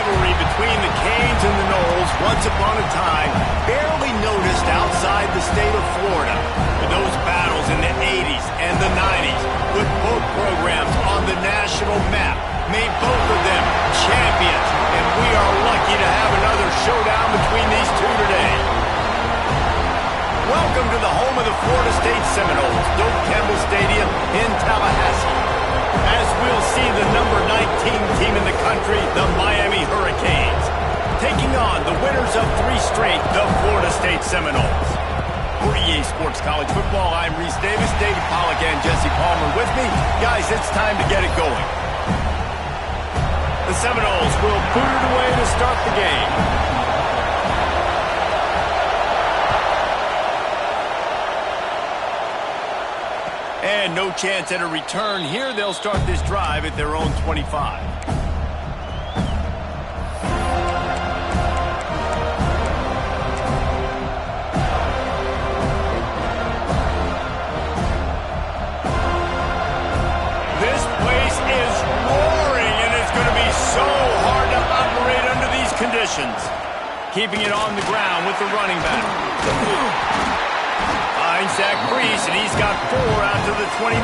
rivalry between the Canes and the Noles, once upon a time, barely noticed outside the state of Florida. But those battles in the 80s and the 90s put both programs on the national map, made both of them champions, and we are lucky to have another showdown between these two today. Welcome to the home of the Florida State Seminoles, Doak Campbell Stadium in Tallahassee. As we'll see the number 19 team in the country, the Miami Hurricanes, taking on the winners of 3 straight, the Florida State Seminoles. For EA Sports College Football, I'm Reese Davis, David Pollack, and Jesse Palmer with me. Guys, it's time to get it going. The Seminoles will boot it away to start the game. And no chance at a return here. They'll start this drive at their own 25. This place is roaring, and it's going to be so hard to operate under these conditions. Keeping it on the ground with the running back. Ncaa, and he's got 4 out to the 29.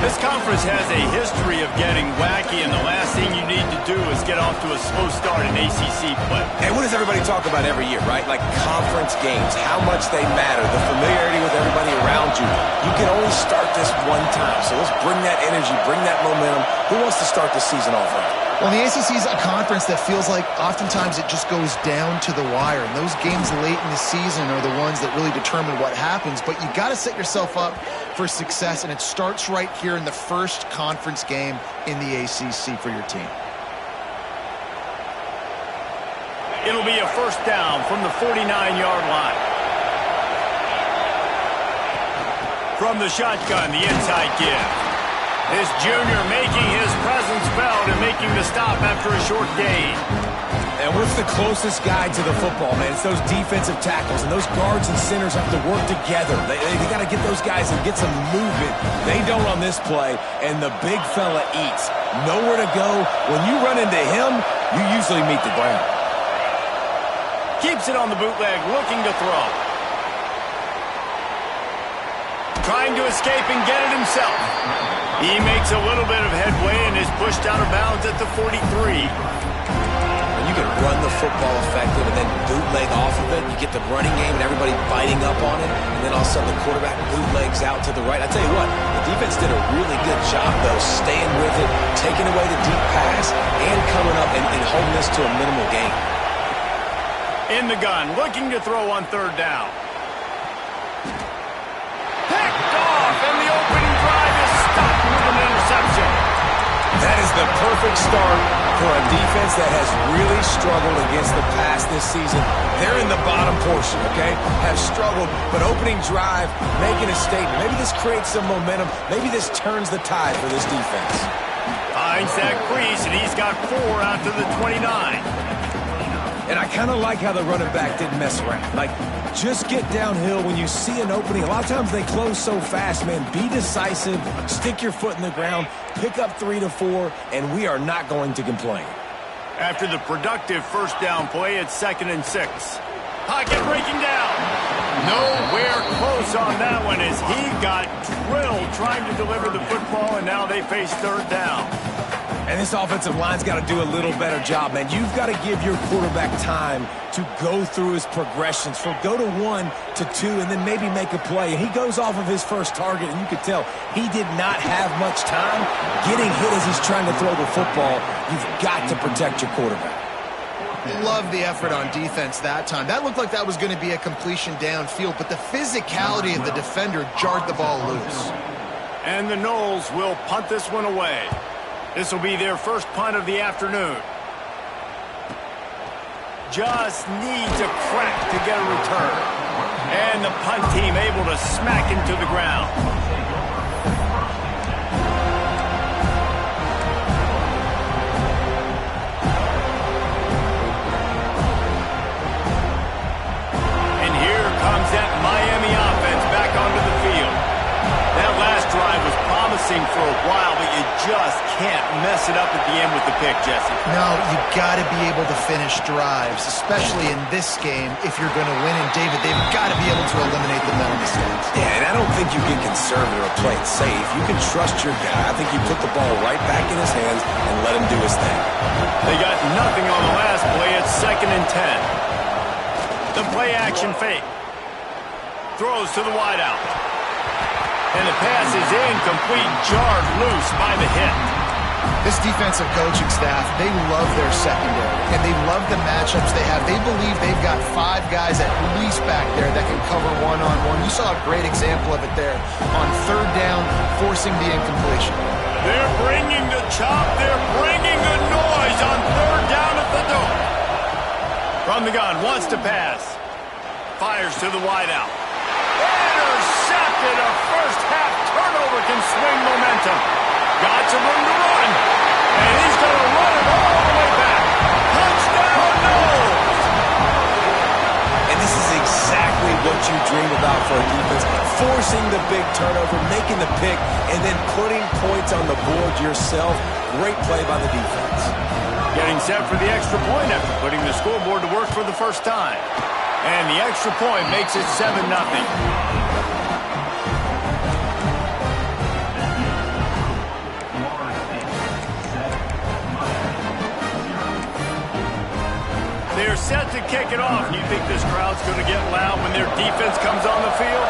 This conference has a history of getting wacky, and the last thing you need to do is get off to a slow start in ACC play. And what does everybody talk about every year, right? Like conference games, how much they matter, the familiarity with everybody around you. You can only start this one time, so let's bring that energy, bring that momentum. Who wants to start the season off right? Well, the ACC is a conference that feels like oftentimes it just goes down to the wire. And those games late in the season are the ones that really determine what happens. But you got to set yourself up for success, and it starts right here in the first conference game in the ACC for your team. It'll be a first down from the 49-yard line. From the shotgun, the inside give. This junior making his presence felt and making the stop after a short gain. And what's the closest guy to the football, man? It's those defensive tackles, and those guards and centers have to work together. They got to get those guys and get some movement. They don't on this play, and the big fella eats. Nowhere to go. When you run into him, you usually meet the ground. Keeps it on the bootleg, looking to throw. Trying to escape and get it himself. He makes a little bit of headway and is pushed out of bounds at the 43. When you can run the football effective and then bootleg off of it, you get the running game and everybody biting up on it, and then all of a sudden the quarterback bootlegs out to the right. I tell you what, the defense did a really good job, though, staying with it, taking away the deep pass, and coming up and holding this to a minimal gain. In the gun, looking to throw on 3rd down. Picked off, and the opening drive is stopped with an interception. That is the perfect start for a defense that has really struggled against the pass this season. They're in the bottom portion, okay? Have struggled, but opening drive, making a statement. Maybe this creates some momentum. Maybe this turns the tide for this defense. Ncaa, and he's got 4 out to the 29. And I kind of like how the running back didn't mess around. Like, just get downhill when you see an opening. A lot of times they close so fast, man. Be decisive, stick your foot in the ground, pick up 3 to 4, and we are not going to complain. After the productive first down play, it's 2nd and 6. Pocket breaking down. Nowhere close on that one as he got drilled trying to deliver the football, and now they face 3rd down. And this offensive line's got to do a little better job, man. You've got to give your quarterback time to go through his progressions. From go to 1 to 2 and then maybe make a play. And he goes off of his first target, and you could tell he did not have much time getting hit as he's trying to throw the football. You've got to protect your quarterback. Love the effort on defense that time. That looked like that was going to be a completion downfield, but the physicality of the defender jarred the ball loose. And the Noles will punt this one away. This will be their first punt of the afternoon. Just needs a crack to get a return. And the punt team able to smack him to the ground. And here comes that Miami offense back onto the field. That last drive was promising for a while, but you just can't mess it up at the end with the pick, Jesse. No, you got to be able to finish drives, especially in this game if you're going to win. And David, they've got to be able to eliminate the mental mistakes. Yeah, and I don't think you get conservative or play it safe. You can trust your guy. I think you put the ball right back in his hands and let him do his thing. They got nothing on the last play. It's 2nd and 10. The play action fake. Throws to the wideout. And the pass is incomplete, jarred loose by the hit. This defensive coaching staff, they love their secondary, and they love the matchups they have. They believe they've got 5 guys at least back there that can cover one-on-one. You saw a great example of it there on 3rd down, forcing the incompletion. They're bringing the chop. They're bringing the noise on 3rd down at the dome. From the gun, wants to pass. Fires to the wideout. Intercepted. A first-half turnover can swing momentum. Got some room to run. And he's going to run it all the way back. Touchdown, no! And this is exactly what you dream about for a defense. Forcing the big turnover, making the pick, and then putting points on the board yourself. Great play by the defense. Getting set for the extra point after putting the scoreboard to work for the first time. And the extra point makes it 7-0. They're set to kick it off. You think this crowd's going to get loud when their defense comes on the field?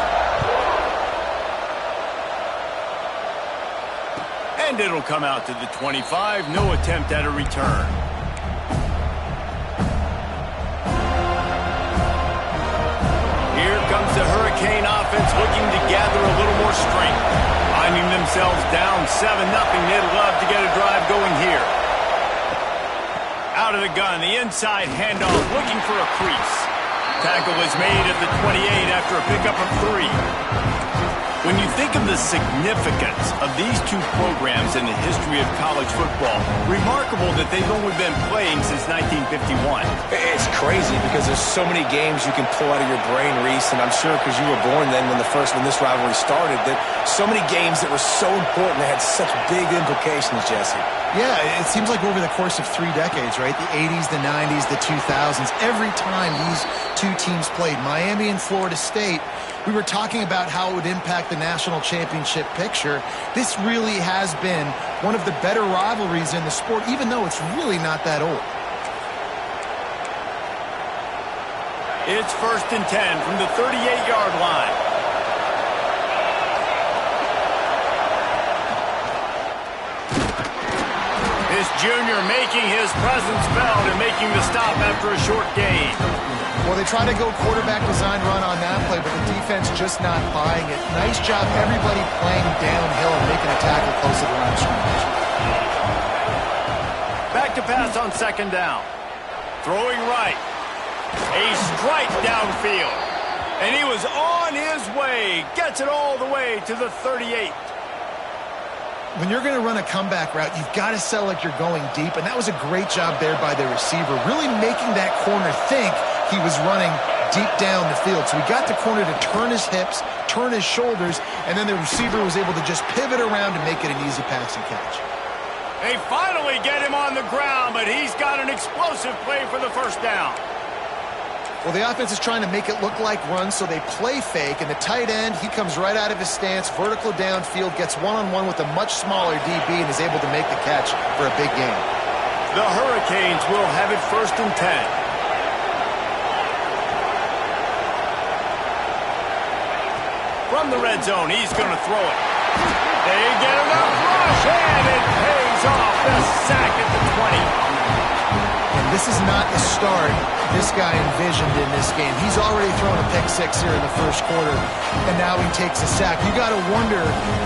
And it'll come out to the 25. No attempt at a return. Here comes the Hurricane offense looking to gather a little more strength. Finding themselves down 7-0. They'd love to get a drive going here. Out of the gun, the inside handoff, looking for a crease. Tackle is made at the 28 after a pickup of 3. When you think of the significance of these 2 programs in the history of college football, remarkable that they've only been playing since 1951. It's crazy because there's so many games you can pull out of your brain, Reese, and I'm sure because you were born then when this rivalry started, that so many games that were so important, that had such big implications, Jesse. Yeah, it seems like over the course of 3 decades, right? The 80s, the 90s, the 2000s, every time these 2 teams played, Miami and Florida State, we were talking about how it would impact the national championship picture. This really has been one of the better rivalries in the sport, even though it's really not that old. It's 1st and 10 from the 38-yard line. This junior making his presence felt and making the stop after a short gain. Well, they try to go quarterback design run on that play, but the defense just not buying it. Nice job, everybody playing downhill and making a tackle close to the line of scrimmage. Back to pass on 2nd down. Throwing right. A strike downfield. And he was on his way. Gets it all the way to the 38. When you're going to run a comeback route, you've got to sell like you're going deep, and that was a great job there by the receiver, really making that corner think he was running deep down the field. So he got the corner to turn his hips, turn his shoulders, and then the receiver was able to just pivot around and make it an easy pass and catch. They finally get him on the ground, but he's got an explosive play for the 1st down. Well, the offense is trying to make it look like runs, so they play fake, and the tight end, he comes right out of his stance, vertical downfield, gets one-on-one with a much smaller DB, and is able to make the catch for a big gain. The Hurricanes will have it 1st and 10. From the red zone, he's going to throw it. They get enough rush, and it pays off. The sack at the 20. And this is not the start this guy envisioned in this game. He's already thrown a pick 6 here in the 1st quarter, and now he takes a sack. You got to wonder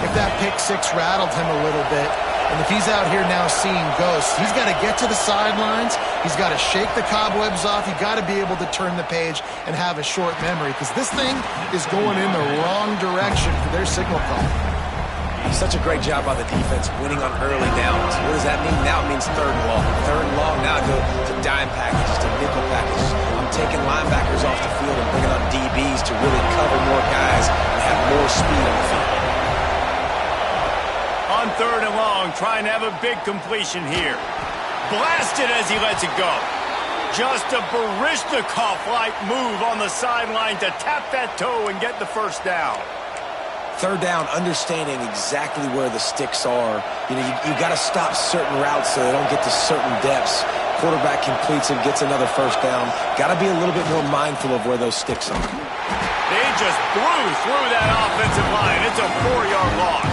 if that pick 6 rattled him a little bit. And if he's out here now seeing ghosts, he's got to get to the sidelines. He's got to shake the cobwebs off. You got to be able to turn the page and have a short memory, because this thing is going in the wrong direction for their signal call. Such a great job by the defense, winning on early downs. What does that mean? Now it means 3rd and long. 3rd and long, now go to dime packages, to nickel packages. I'm taking linebackers off the field and bringing on DBs to really cover more guys and have more speed on the field. On On 3rd and long, trying to have a big completion here. Blasted as he lets it go. Just a Baryshnikov-like move on the sideline to tap that toe and get the first down. 3rd down, understanding exactly where the sticks are. You know, you got to stop certain routes so they don't get to certain depths. Quarterback completes and gets another first down. Got to be a little bit more mindful of where those sticks are. They just blew through that offensive line. It's a 4-yard loss.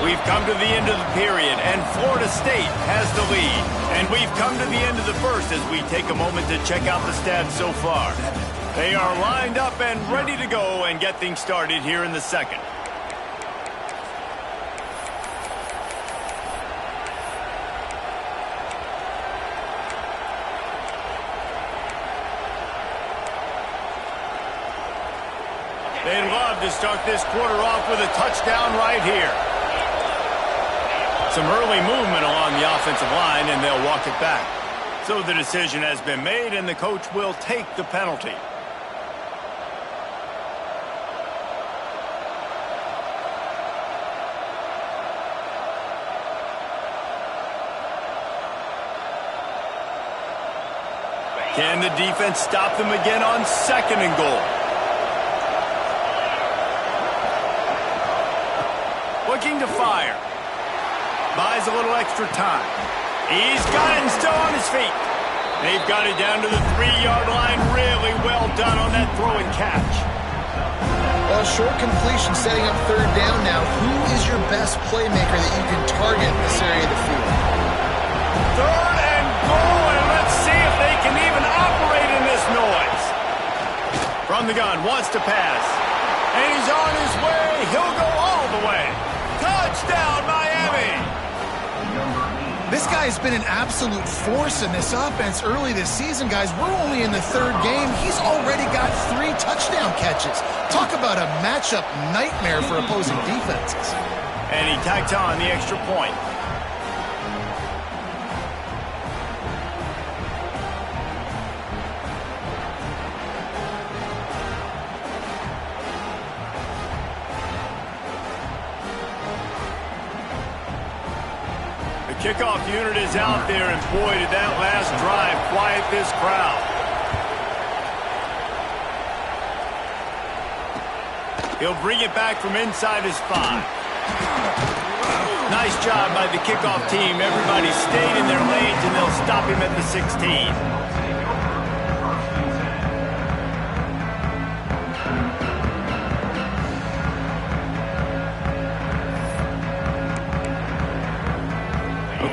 We've come to the end of the period, and Florida State has the lead. And we've come to the end of the first as we take a moment to check out the stats so far. They are lined up and ready to go and get things started here in the second. They'd love to start this quarter off with a touchdown right here. Some early movement along the offensive line, and they'll walk it back. So the decision has been made, and the coach will take the penalty. Can the defense stop them again on 2nd and goal? Looking to fire. Buys a little extra time. He's got it and still on his feet. They've got it down to the 3-yard line. Really well done on that throw and catch. Well, short completion setting up 3rd down now. Who is your best playmaker that you can target in this area of the field? 3rd and goal, and let's see if they can even operate in this noise. From the gun, wants to pass. And he's on his way. He'll go all the way. Touchdown, Miami! This guy's been an absolute force in this offense early this season, guys. We're only in the 3rd game. He's already got 3 touchdown catches. Talk about a matchup nightmare for opposing defenses. And he tacked on the extra point. Kickoff unit is out there, and boy, did that last drive quiet this crowd. He'll bring it back from inside his 5. Nice job by the kickoff team. Everybody stayed in their lanes, and they'll stop him at the 16.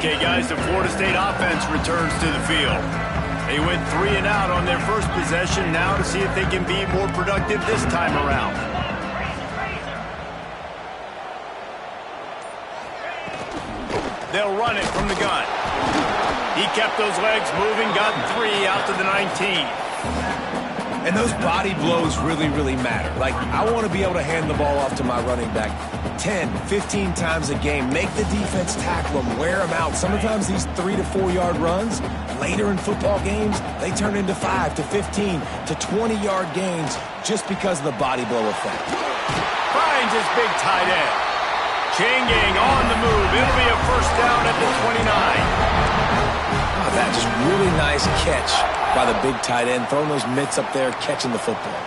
Okay, guys, the Florida State offense returns to the field. They went 3 and out on their first possession. Now to see if they can be more productive this time around. They'll run it from the gun. He kept those legs moving, got 3 out to the 19. And those body blows really, really matter. Like, I want to be able to hand the ball off to my running back 10, 15 times a game. Make the defense tackle them, wear them out. Sometimes these 3 to 4 yard runs, later in football games, they turn into 5 to 15 to 20-yard gains just because of the body blow effect. Finds his big tight end. Chain gang on the move. It'll be a first down at the 29. That just really nice catch by the big tight end, throwing those mitts up there, catching the football.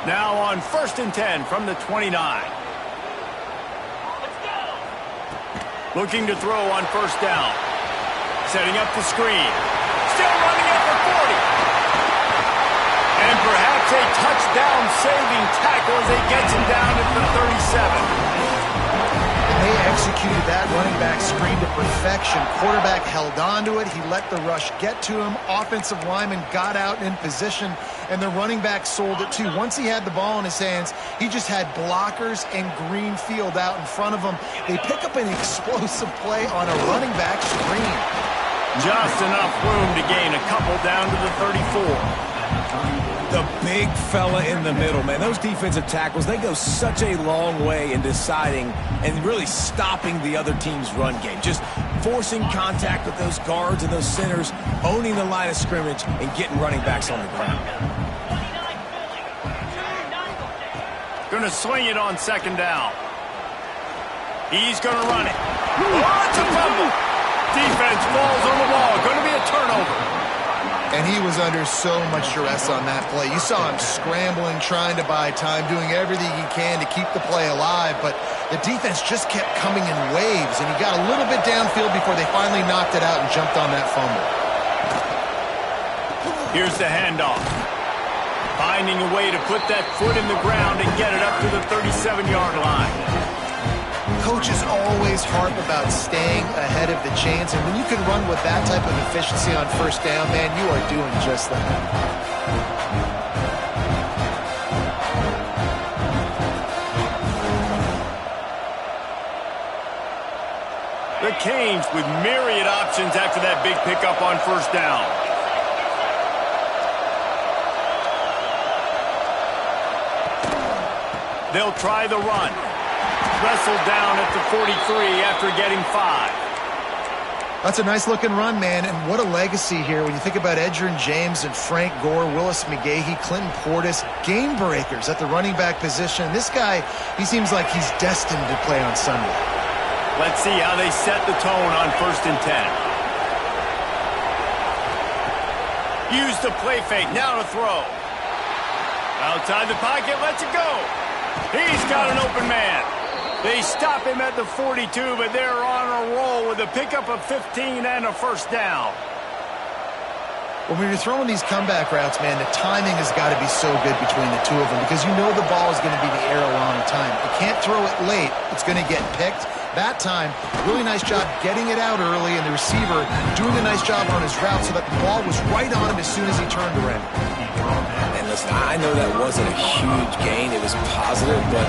Now on 1st and 10 from the 29. Looking to throw on 1st down. Setting up the screen. Still running it for 40. And perhaps a touchdown-saving tackle as he gets him down at the 37. They executed that running back screen to perfection. Quarterback held on to it. He let the rush get to him. Offensive lineman got out in position, and the running back sold it too. Once he had the ball in his hands, he just had blockers and green field out in front of him. They pick up an explosive play on a running back screen. Just enough room to gain a couple down to the 34. The big fella in the middle, man. Those defensive tackles, they go such a long way in deciding and really stopping the other team's run game. Just forcing contact with those guards and those centers, owning the line of scrimmage, and getting running backs on the ground. Going to swing it on second down. He's going to run it. Oh, it's a fumble. Defense falls on the ball. Going to be a turnover. And he was under so much duress on that play. You saw him scrambling, trying to buy time, doing everything he can to keep the play alive, but the defense just kept coming in waves, and he got a little bit downfield before they finally knocked it out and jumped on that fumble. Here's the handoff. Finding a way to put that foot in the ground and get it up to the 37-yard line. Coaches always harp about staying ahead of the chains, and when you can run with that type of efficiency on first down, man, you are doing just that. The Canes with myriad options after that big pickup on first down. They'll try the run. Wrestled down at the 43 after getting 5. That's a nice-looking run, man, and what a legacy here when you think about Edgerrin James and Frank Gore, Willis McGahee, Clinton Portis, game breakers at the running back position. This guy, he seems like he's destined to play on Sunday. Let's see how they set the tone on 1st and 10. Use the play fake, now to throw. Outside the pocket, lets it go. He's got an open man. They stop him at the 42, but they're on a roll with a pickup of 15 and a first down. When you're throwing these comeback routes, man, the timing has got to be so good between the two of them because you know the ball is going to be in the air a long time. You can't throw it late. It's going to get picked. That time, really nice job getting it out early, and the receiver doing a nice job on his route so that the ball was right on him as soon as he turned around. And listen, I know that wasn't a huge gain. It was positive, but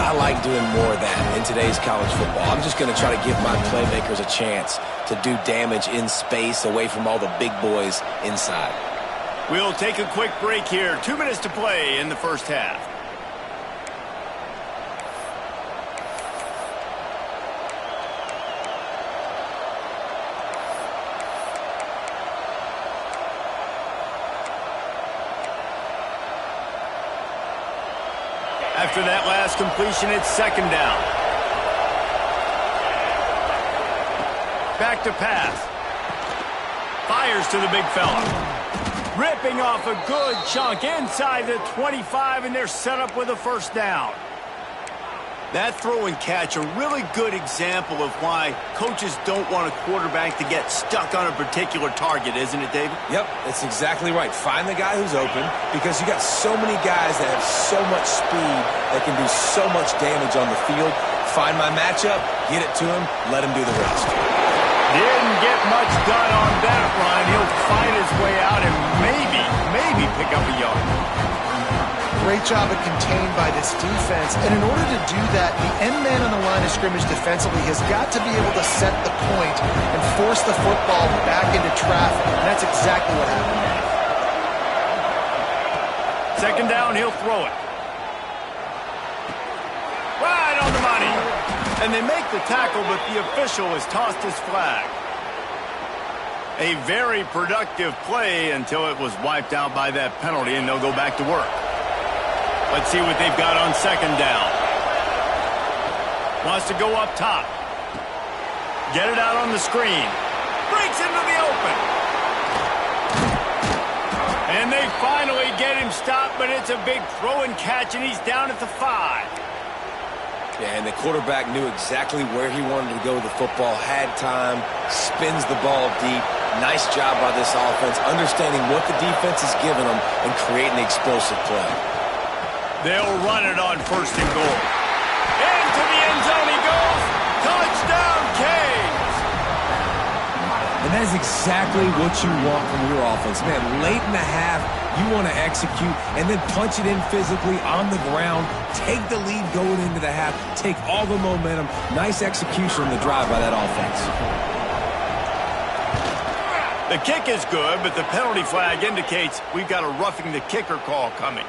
I like doing more of that in today's college football. I'm just going to try to give my playmakers a chance to do damage in space away from all the big boys inside. We'll take a quick break here. 2 minutes to play in the first half. After that last completion, it's second down. Back to pass. Fires to the big fella. Ripping off a good chunk inside the 25, and they're set up with a first down. That throw and catch, a really good example of why coaches don't want a quarterback to get stuck on a particular target, isn't it, David? Yep, that's exactly right. Find the guy who's open because you got so many guys that have so much speed that can do so much damage on the field. Find my matchup, get it to him, let him do the rest. Didn't get much done on that run. He'll fight his way out and maybe pick up a yard. Great job of contained by this defense. And in order to do that, the end man on the line of scrimmage defensively has got to be able to set the point and force the football back into traffic. And that's exactly what happened. Second down, he'll throw it. Right on the money. And they make the tackle, but the official has tossed his flag. A very productive play until it was wiped out by that penalty, and they'll go back to work. Let's see what they've got on second down. Wants to go up top. Get it out on the screen. Breaks into the open. And they finally get him stopped, but it's a big throw and catch, and he's down at the 5. Yeah, and the quarterback knew exactly where he wanted to go with the football, had time, spins the ball deep. Nice job by this offense, understanding what the defense is giving them and creating the explosive play. They'll run it on first and goal. Into the end zone he goes. Touchdown, Canes! And that is exactly what you want from your offense. Man, late in the half, you want to execute and then punch it in physically on the ground. Take the lead going into the half. Take all the momentum. Nice execution on the drive by that offense. The kick is good, but the penalty flag indicates we've got a roughing the kicker call coming.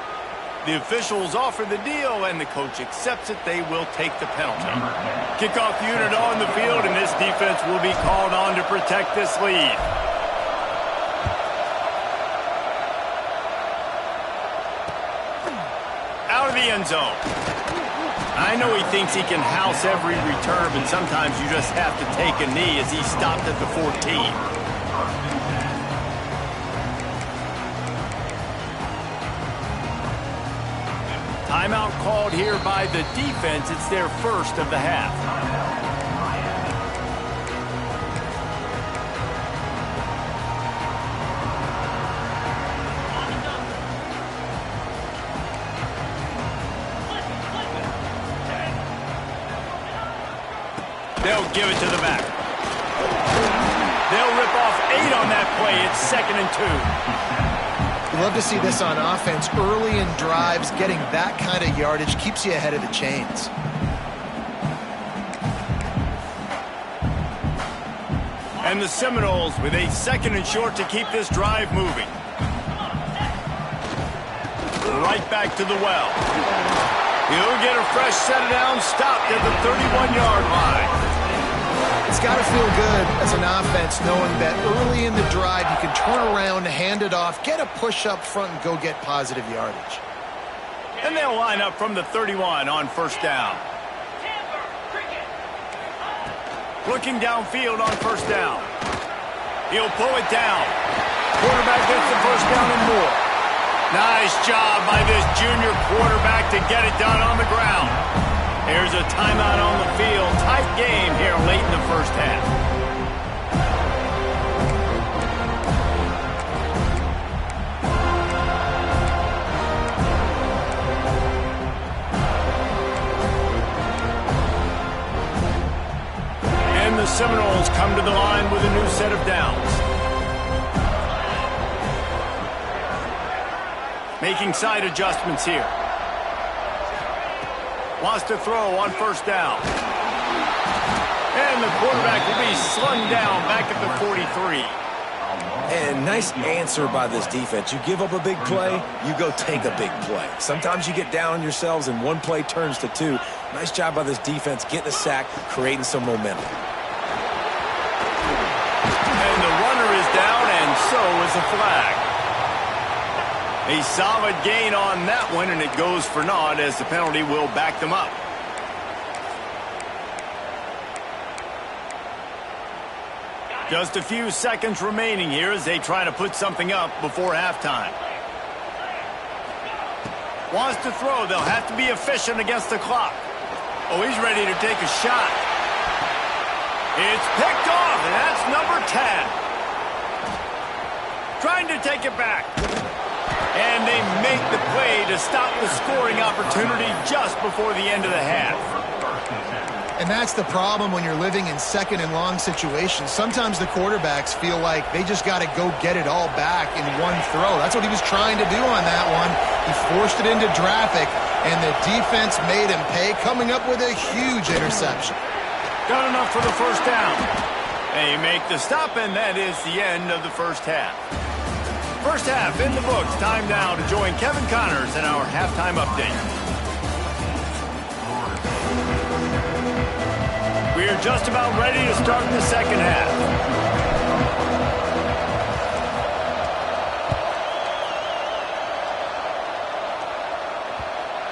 The officials offer the deal, and the coach accepts it. They will take the penalty. Kickoff unit on the field, and this defense will be called on to protect this lead. Out of the end zone. I know he thinks he can house every return, but sometimes you just have to take a knee as he stopped at the 14. Timeout called here by the defense. It's their first of the half. They'll give it to the back. They'll rip off 8 on that play. It's 2nd and 2. You love to see this on offense. Early in drives, getting that kind of yardage keeps you ahead of the chains. And the Seminoles with a 2nd and short to keep this drive moving. Right back to the well. He'll get a fresh set down, stopped at the 31-yard line. It's got to feel good as an offense knowing that early in the drive you can turn around, hand it off, get a push up front, and go get positive yardage. And they'll line up from the 31 on 1st down. Looking downfield on 1st down. He'll pull it down. Quarterback gets the 1st down and more. Nice job by this junior quarterback to get it done on the ground. Here's a timeout on the field. Tight game here late in the first half. And the Seminoles come to the line with a new set of downs. Making side adjustments here. Wants to throw on 1st down. And the quarterback will be slung down back at the 43. And nice answer by this defense. You give up a big play, you go take a big play. Sometimes you get down on yourselves and one play turns to 2. Nice job by this defense getting a sack, creating some momentum. And the runner is down, and so is a flag. A solid gain on that one, and it goes for naught as the penalty will back them up. Just a few seconds remaining here as they try to put something up before halftime. Wants to throw. They'll have to be efficient against the clock. Oh, he's ready to take a shot. It's picked off, and that's number 10. Trying to take it back. And they make the play to stop the scoring opportunity just before the end of the half. And that's the problem when you're living in 2nd and long situations. Sometimes the quarterbacks feel like they just got to go get it all back in one throw. That's what he was trying to do on that one. He forced it into traffic, and the defense made him pay, coming up with a huge interception. Got enough for the 1st down. They make the stop, and that is the end of the first half. First half in the books. Time now to join Kevin Connors in our halftime update. We are just about ready to start the second half.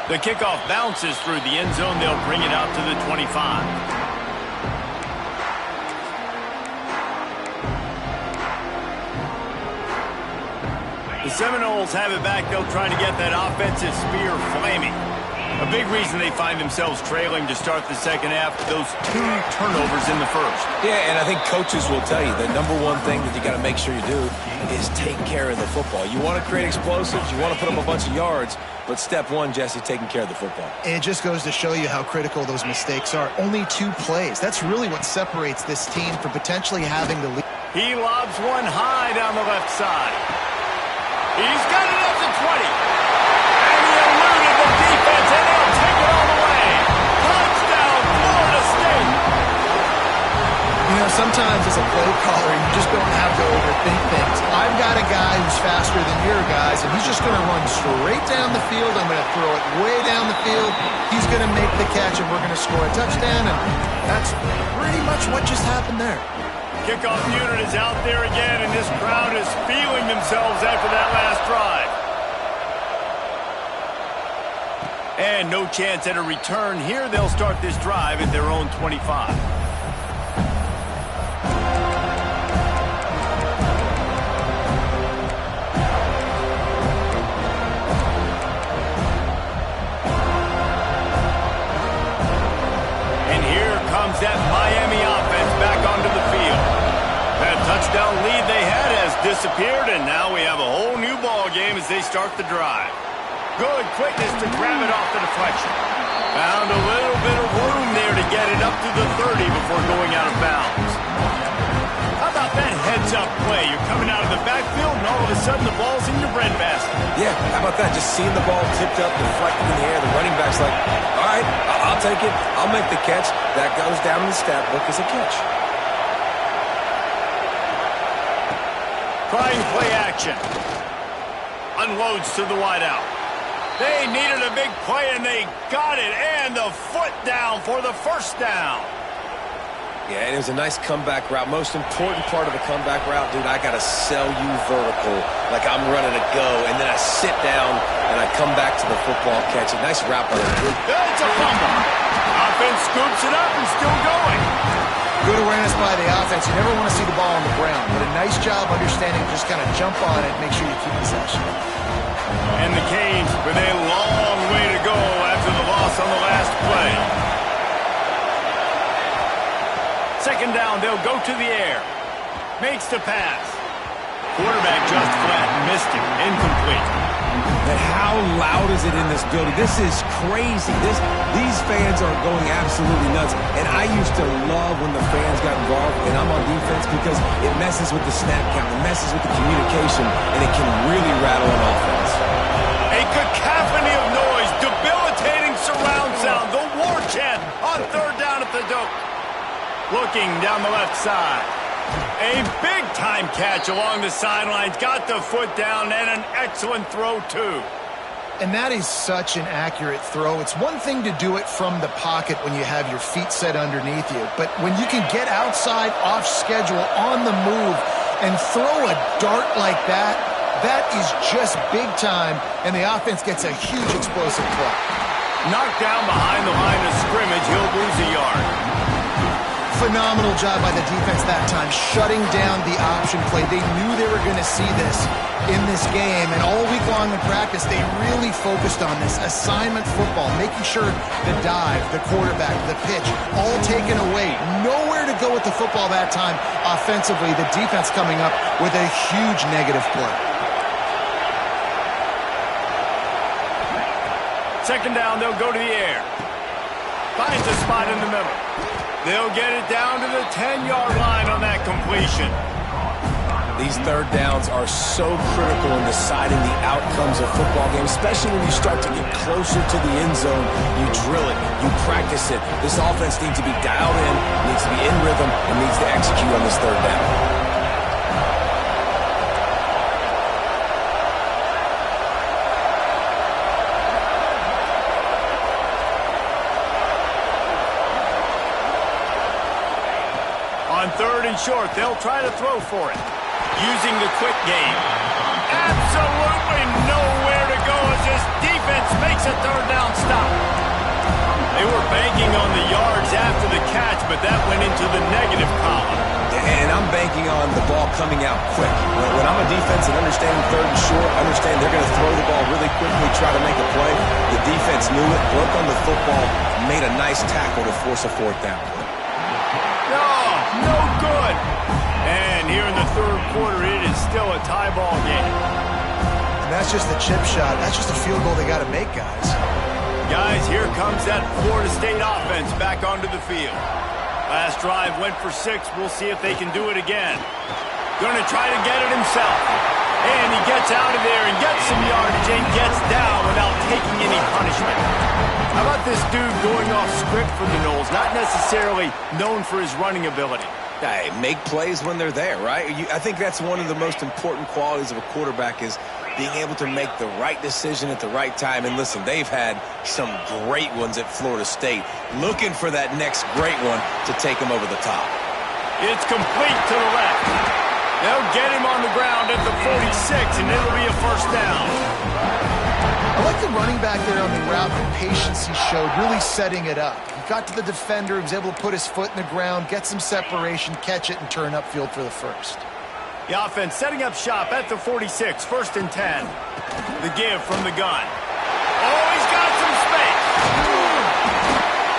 The kickoff bounces through the end zone. They'll bring it out to the 25. The Seminoles have it back. They'll try to get that offensive spear flaming. A big reason they find themselves trailing to start the second half, those 2 turnovers in the first. Yeah, and I think coaches will tell you the number one thing that you got to make sure you do is take care of the football. You want to create explosives, you want to put up a bunch of yards, but step one, Jesse, taking care of the football. And it just goes to show you how critical those mistakes are. Only 2 plays. That's really what separates this team from potentially having the lead. He lobs one high down the left side. He's got it up to 20. And he eluded the defense, and they'll take it all the way. Touchdown, Florida State. You know, sometimes as a play caller, you just don't have to overthink things. I've got a guy who's faster than your guys, and he's just going to run straight down the field. I'm going to throw it way down the field. He's going to make the catch, and we're going to score a touchdown, and that's pretty much what just happened there. Kickoff unit is out there again, and this crowd is feeling themselves after that last drive. And no chance at a return here. They'll start this drive at their own 25. And here comes that Miami offense back onto the field. That touchdown lead they had has disappeared, and now we have a whole new ball game as they start the drive. Good quickness to grab it off the deflection. Found a little bit of room there to get it up to the 30 before going out of bounds. How about that heads-up play? You're coming out of the backfield, and all of a sudden the ball's in your breadbasket. Yeah, how about that? Just seeing the ball tipped up, deflected in the air. The running back's like, all right, I'll take it. I'll make the catch. That goes down in the stat book as a catch. Trying play action. Unloads to the wideout. They needed a big play, and they got it. And the foot down for the first down. Yeah, and it was a nice comeback route. Most important part of the comeback route, dude, I got to sell you vertical like I'm running a go, and then I sit down, and I come back to the football catch. A nice route by the group. It's a fumble. Offense scoops it up and still going. Good awareness by the offense. You never want to see the ball on the ground, but a nice job understanding just kind of jump on it, make sure you keep possession. And the Canes with a long way to go after the loss on the last play. Second down, they'll go to the air. Makes the pass. Quarterback just flat, missed him, incomplete. And how loud is it in this building? This is crazy. These fans are going absolutely nuts. And I used to love when the fans got involved, and I'm on defense, because it messes with the snap count, it messes with the communication, and it can really rattle an offense. A cacophony of noise, debilitating surround sound, the war chant on third down at the dope. Looking down the left side. A big-time catch along the sidelines. Got the foot down, and an excellent throw, too. And that is such an accurate throw. It's one thing to do it from the pocket when you have your feet set underneath you, but when you can get outside, off schedule, on the move, and throw a dart like that, that is just big time, and the offense gets a huge explosive play. Knocked down behind the line of scrimmage. He'll lose a yard. Phenomenal job by the defense that time, shutting down the option play. They knew they were going to see this in this game, and all week long in practice, they really focused on this assignment football, making sure the dive, the quarterback, the pitch, all taken away. Nowhere to go with the football that time offensively. The defense coming up with a huge negative play. Second down, they'll go to the air. Finds a spot in the middle. They'll get it down to the 10-yard line on that completion. These third downs are so critical in deciding the outcomes of football games, especially when you start to get closer to the end zone. You drill it, you practice it. This offense needs to be dialed in, needs to be in rhythm, and needs to execute on this third down. On third and short, they'll try to throw for it. Using the quick game. Absolutely nowhere to go as this defense makes a third down stop. They were banking on the yards after the catch, but that went into the negative column. And I'm banking on the ball coming out quick. When I'm a defense and understanding third and short, understand they're going to throw the ball really quickly, try to make a play. The defense knew it, broke on the football, made a nice tackle to force a fourth down. No good. And here in the third quarter, it is still a tie ball game. And that's just the chip shot. That's just a field goal they got to make, guys. Guys, here comes that Florida State offense back onto the field. Last drive went for 6. We'll see if they can do it again. Going to try to get it himself. And he gets out of there and gets some yardage and gets down without taking any punishment. How about this dude going off script for the Noles? Not necessarily known for his running ability. Hey, make plays when they're there, right? I think that's one of the most important qualities of a quarterback is being able to make the right decision at the right time. And listen, they've had some great ones at Florida State. Looking for that next great one to take them over the top. It's complete to the left. They'll get him on the ground at the 46, and it'll be a first down. I like the running back there on the route, the patience he showed, really setting it up. He got to the defender, he was able to put his foot in the ground, get some separation, catch it, and turn upfield for the first. The offense setting up shop at the 46, 1st and 10. The give from the gun. Oh, he's got some space.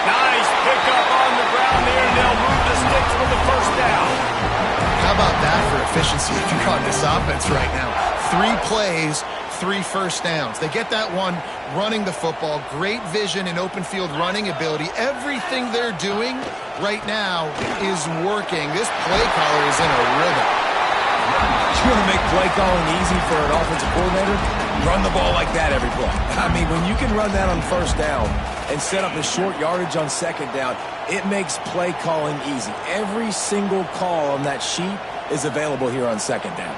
Nice pickup on the ground there, and they'll move the sticks for the first down. How about that for efficiency if you're on this offense right now? 3 plays, 3 first downs. They get that one running the football. Great vision and open field running ability. Everything they're doing right now is working. This play caller is in a rhythm. You want to make play calling easy for an offensive coordinator? Run the ball like that every play. I mean, when you can run that on first down and set up a short yardage on second down, it makes play calling easy. Every single call on that sheet is available here on second down.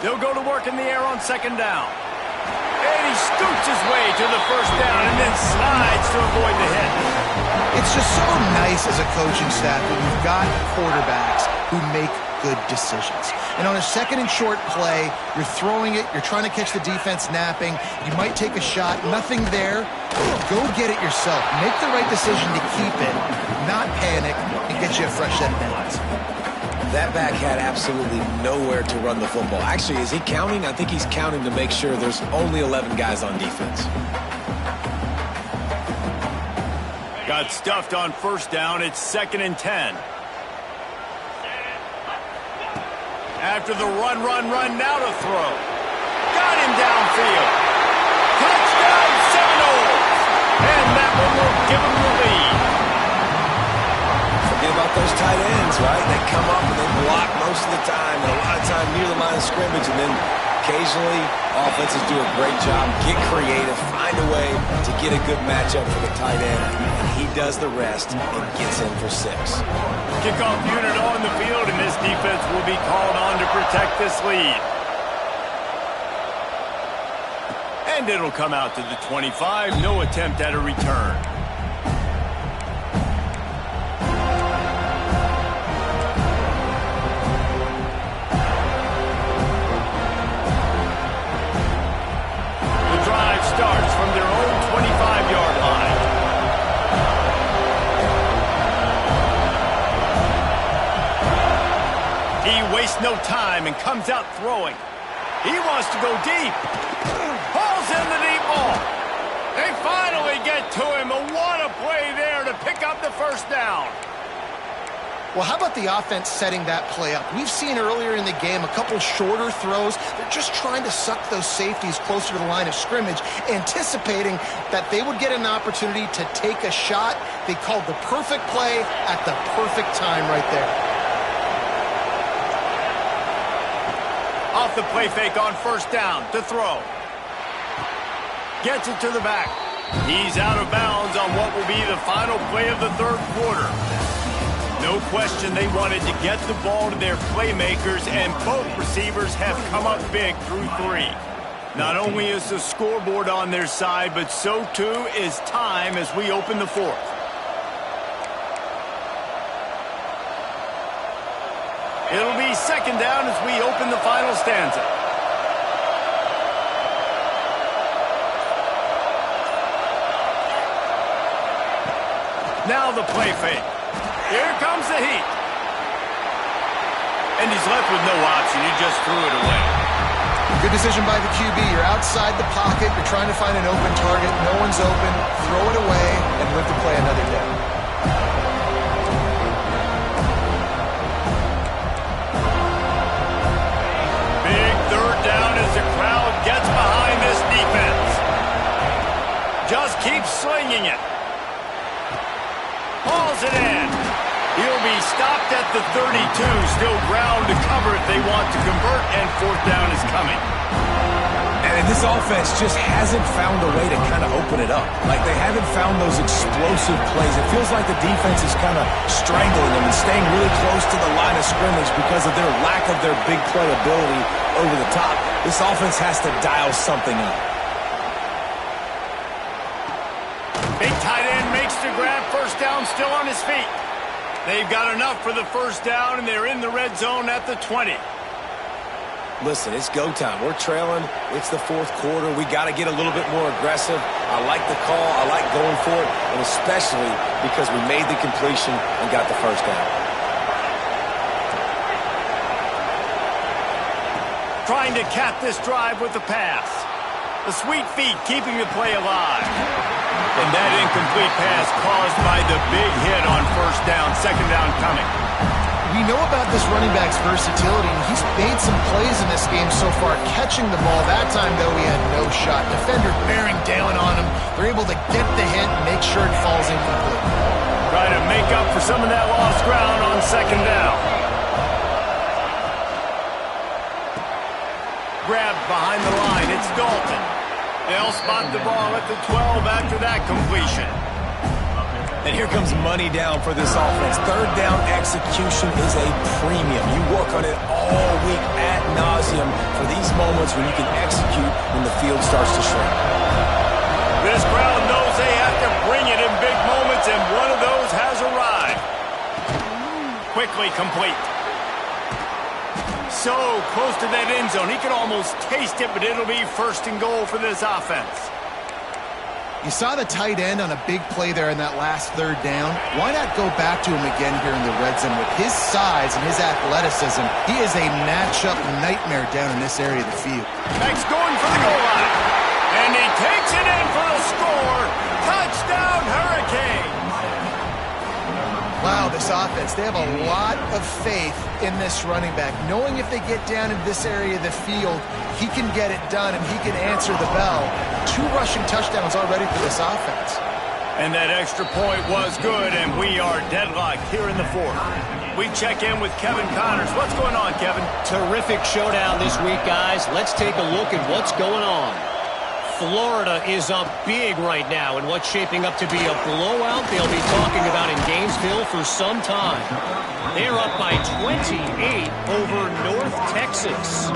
They'll go to work in the air on second down. And he scoots his way to the first down and then slides to avoid the hit. It's just so nice as a coaching staff that you've got quarterbacks who make good decisions. And on a second and short play, you're throwing it, you're trying to catch the defense napping, you might take a shot, nothing there. Go get it yourself. Make the right decision to keep it, not panic, and get you a fresh set of downs. That back had absolutely nowhere to run the football. Actually, is he counting? I think he's counting to make sure there's only 11 guys on defense. Got stuffed on first down. It's 2nd and 10. After the run, now to throw. Got him downfield. Touchdown, Seminoles! And that one will give him the lead. Forget about those tight ends, right? They come up and they block most of the time, and a lot of time near the line of scrimmage, and then occasionally offenses do a great job, get creative, find a way to get a good matchup for the tight end, and he does the rest and gets in for 6. Kickoff unit on the field, and this defense will be called on to protect this lead. And it'll come out to the 25. No attempt at a return. The drive starts from their own 25-yard line. He wastes no time and comes out throwing. He wants to go deep. Pulls in the deep ball. They finally get to him. And what a play there to pick up the first down. Well, how about the offense setting that play up? We've seen earlier in the game a couple shorter throws. They're just trying to suck those safeties closer to the line of scrimmage, anticipating that they would get an opportunity to take a shot. They called the perfect play at the perfect time right there. Off the play fake on first down to throw. Gets it to the back. He's out of bounds on what will be the final play of the third quarter. No question they wanted to get the ball to their playmakers, and both receivers have come up big through 3. Not only is the scoreboard on their side, but so too is time as we open the 4th. It'll be second down as we open the final stanza. Now the play fake. Here comes the heat. And he's left with no option. He just threw it away. Good decision by the QB. You're outside the pocket. You're trying to find an open target. No one's open. Throw it away and live to play another day. Big third down as the crowd gets behind this defense. Just keep slinging it. Hauls it in. He'll be stopped at the 32. Still ground to cover if they want to convert, and 4th down is coming. and this offense just hasn't found a way to kind of open it up. Like, they haven't found those explosive plays. It feels like the defense is kind of strangling them and staying really close to the line of scrimmage because of their lack of their big play ability over the top. This offense has to dial something up. Big tight end makes the grab. First down, still on his feet. They've got enough for the first down, and they're in the red zone at the 20. Listen, it's go time. We're trailing. It's the fourth quarter. We got to get a little bit more aggressive. I like the call. I like going for it, and especially because we made the completion and got the first down. Trying to cap this drive with the pass. The sweet feet keeping the play alive. And that incomplete pass caused by the big hit on first down. Second down coming. We know about this running back's versatility, and he's made some plays in this game so far, catching the ball. That time, though, he had no shot. Defender bearing down on him. They're able to get the hit and make sure it falls incomplete. Try to make up for some of that lost ground on second down. Grabbed behind the line. It's Dalton. They'll spot the ball at the 12 after that completion. And here comes money down for this offense. Third down execution is a premium. You work on it all week ad nauseum for these moments when you can execute when the field starts to shrink. This crowd knows they have to bring it in big moments, and one of those has arrived. Quickly complete. So close to that end zone. He can almost taste it, but it'll be first and goal for this offense. You saw the tight end on a big play there in that last third down. Why not go back to him again here in the red zone? With his size and his athleticism, he is a matchup nightmare down in this area of the field. Max going for the goal line. And he takes it in for the score. Touchdown, Hurricane. Wow, this offense, they have a lot of faith in this running back. Knowing if they get down in this area of the field, he can get it done and he can answer the bell. 2 rushing touchdowns already for this offense. And that extra point was good, and we are deadlocked here in the fourth. We check in with Kevin Connors. What's going on, Kevin? Terrific showdown this week, guys. Let's take a look at what's going on. Florida is up big right now in what's shaping up to be a blowout they'll be talking about in Gainesville for some time. They're up by 28 over North Texas.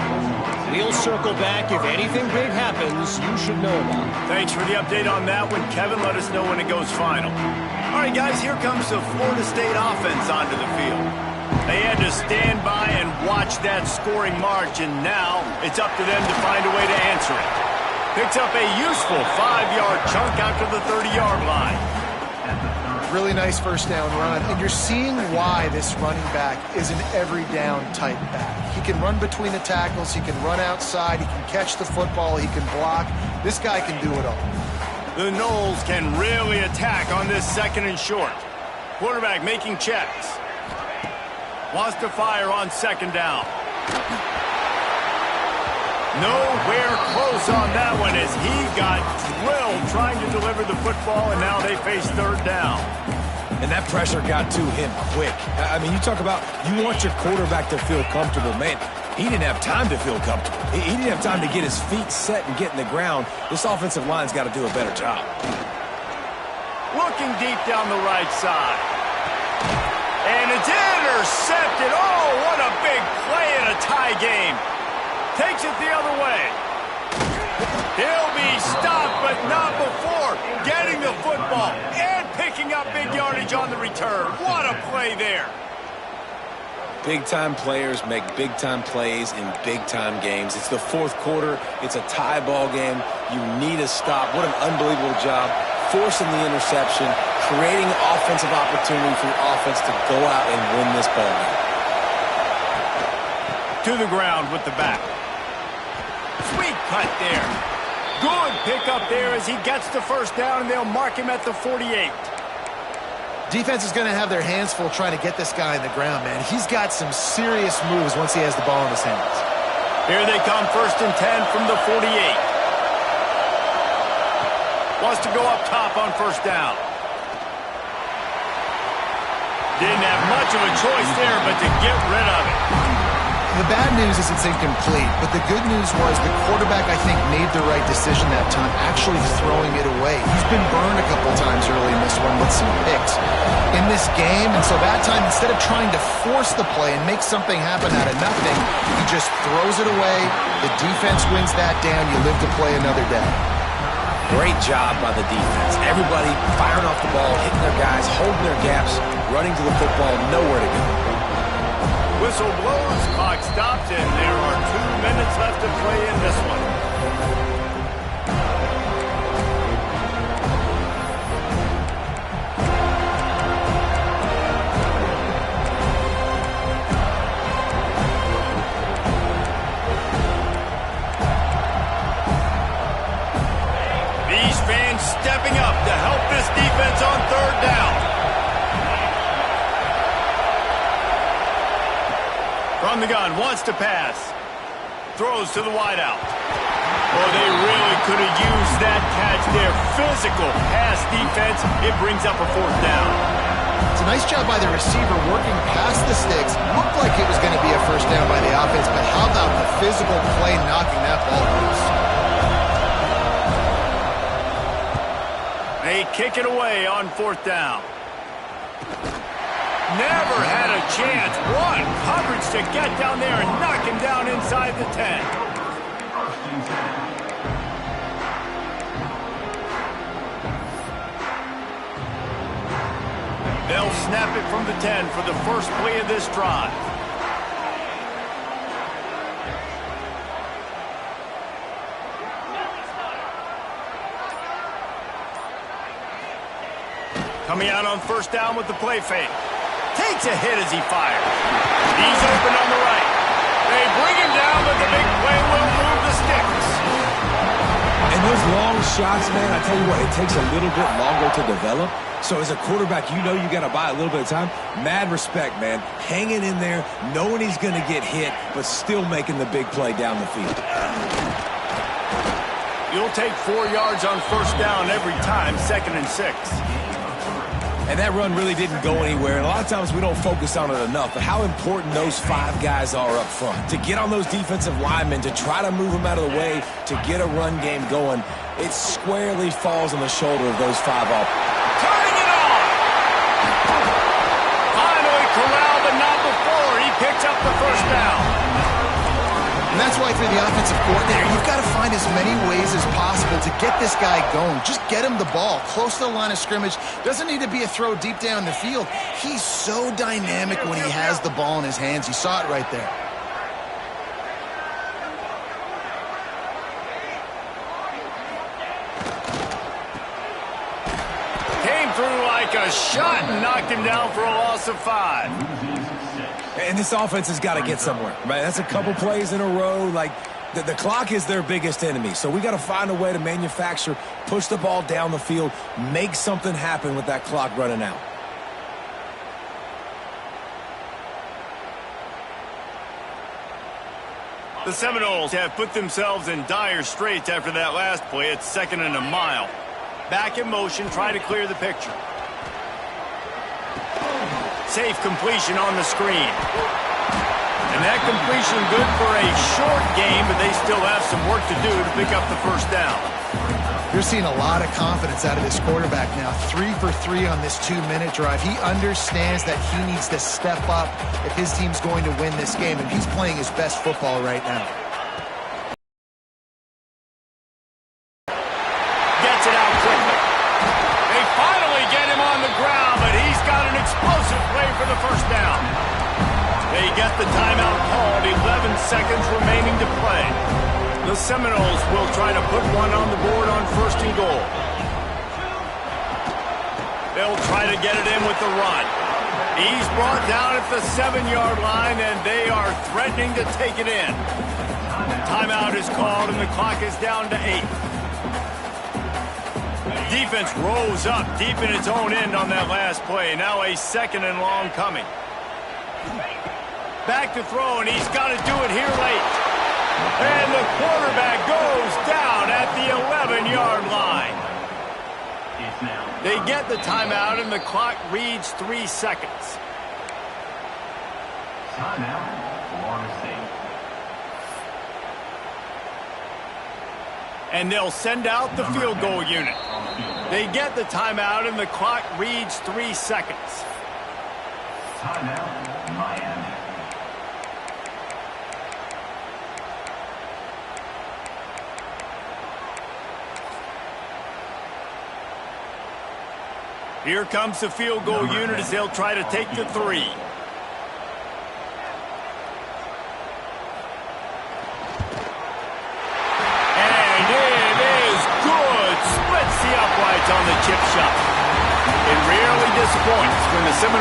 We'll circle back. If anything big happens, you should know about it. Thanks for the update on that one, Kevin. Let us know when it goes final. All right, guys, here comes the Florida State offense onto the field. They had to stand by and watch that scoring march, and now it's up to them to find a way to answer it. Picks up a useful 5-yard chunk out to the 30-yard line. Really nice first down run, and you're seeing why this running back is an every down type back. He can run between the tackles, he can run outside, he can catch the football, he can block. This guy can do it all. The Noles can really attack on this second and short. Quarterback making checks. Wants to fire on second down. Nowhere close on that one as he got drilled trying to deliver the football, and now they face third down. And that pressure got to him quick. I mean, you talk about you want your quarterback to feel comfortable. Man, he didn't have time to feel comfortable. He didn't have time to get his feet set and get in the ground. This offensive line's got to do a better job. Looking deep down the right side. And it's intercepted. Oh, what a big play in a tie game. Takes it the other way. He'll be stopped, but not before getting the football and picking up big yardage on the return. What a play there. Big-time players make big-time plays in big-time games. It's the fourth quarter. It's a tie ball game. You need a stop. What an unbelievable job. Forcing the interception, creating offensive opportunity for your offense to go out and win this ball game. To the ground with the back. Sweet cut there. Good pickup there as he gets the first down, and they'll mark him at the 48. Defense is going to have their hands full trying to get this guy in the ground, man. He's got some serious moves once he has the ball in his hands. Here they come, first and 10 from the 48. Wants to go up top on first down. Didn't have much of a choice there, but to get rid of it. The bad news is it's incomplete, but the good news was the quarterback, I think, made the right decision that time, actually throwing it away. He's been burned a couple times early in this one with some picks in this game, and so that time, instead of trying to force the play and make something happen out of nothing, he just throws it away. The defense wins that down. You live to play another day. Great job by the defense. Everybody firing off the ball, hitting their guys, holding their gaps, running to the football, nowhere to go. Whistle blows, clock stops, and there are 2 minutes left to play in this one. These fans stepping up to help this defense on third down. From the gun, wants to pass. Throws to the wideout. Oh, they really could have used that catch there. Physical pass defense. It brings up a fourth down. It's a nice job by the receiver working past the sticks. Looked like it was going to be a first down by the offense, but how about the physical play knocking that ball loose? They kick it away on fourth down. Never had a chance. One coverage to get down there and knock him down inside the 10. They'll snap it from the 10 for the first play of this drive. Coming out on first down with the play fake. Takes a hit as he fires. He's open on the right. They bring him down, but the big play will move the sticks. And those long shots, man, I tell you what, it takes a little bit longer to develop. So as a quarterback, you know you got to buy a little bit of time. Mad respect, man. Hanging in there, knowing he's going to get hit, but still making the big play down the field. You'll take 4 yards on first down every time, 2nd and 6. And that run really didn't go anywhere. And a lot of times we don't focus on it enough, but how important those 5 guys are up front. To get on those defensive linemen, to try to move them out of the way, to get a run game going, it squarely falls on the shoulder of those 5 off. Turning it on! Finally corralled, but not before. He picks up the first down. And that's why for the offensive coordinator, you've got to find as many ways as possible to get this guy going. Just get him the ball close to the line of scrimmage. Doesn't need to be a throw deep down the field. He's so dynamic when he has the ball in his hands. You saw it right there. Came through like a shot and knocked him down for a loss of 5. And this offense has got to get somewhere, right? That's a couple plays in a row. Like, the clock is their biggest enemy. So we got to find a way to manufacture, push the ball down the field, make something happen with that clock running out. The Seminoles have put themselves in dire straits after that last play. It's 2nd and a mile. Back in motion, try to clear the picture. Safe completion on the screen. And that completion good for a short game, but they still have some work to do to pick up the first down. You're seeing a lot of confidence out of this quarterback now. 3 for 3 on this 2-minute drive. He understands that he needs to step up if his team's going to win this game, and he's playing his best football right now. Gets it out quickly. They finally get him on the ground, but he's got an explosive play for the first down. They get the timeout called, 11 seconds remaining to play. The Seminoles will try to put one on the board on 1st and goal. They'll try to get it in with the run. He's brought down at the 7-yard line, and they are threatening to take it in. Timeout is called, and the clock is down to 8. Defense rose up deep in its own end on that last play. Now a 2nd and long coming. Back to throw, and he's got to do it here late. And the quarterback goes down at the 11-yard line. They get the timeout, and the clock reads 3 seconds. Timeout, Florida State. And they'll send out the field goal unit. They get the timeout, and the clock reads 3 seconds. Timeout, Miami. Here comes the field goal unit as they'll try to take the 3. And it is good. Splits the uprights on the chip shot. It rarely disappoints when the Seminoles